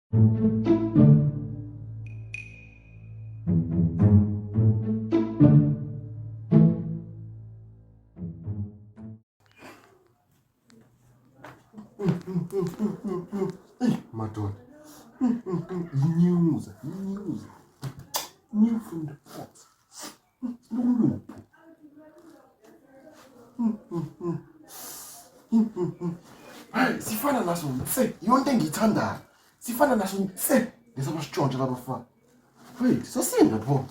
Hey, madoda. Inyuza. New from the pot. Luluphu. Hayi, sifana naso nse. Yonke engiyithanda. Sifana naso nse. Lesabasitshontsha laba bafana. Hey, sasinda pho.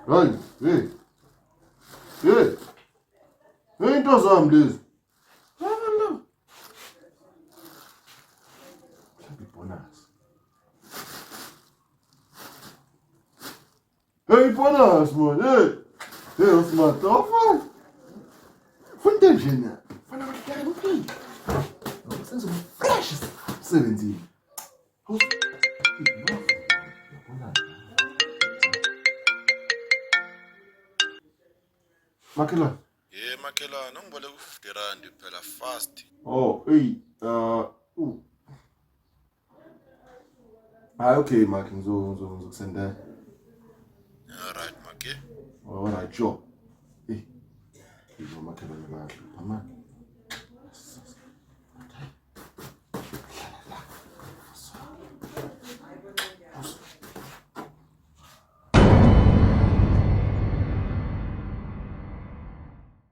Hey. Hey, into zami lezi. Hayi, bonus. Hey, bonus, man. Hey, what's my top? Funtem gênio. Fala uma cara no fim. Vocês são flashes. 17. Makhelwane. Makhelwane, ungiboleka u-50 rand phela fast. Oh, hey. Okay, Mark. Ngizokusendela. Alright, make. Alright, sure. Hey. Makhelwane kahle. Mama.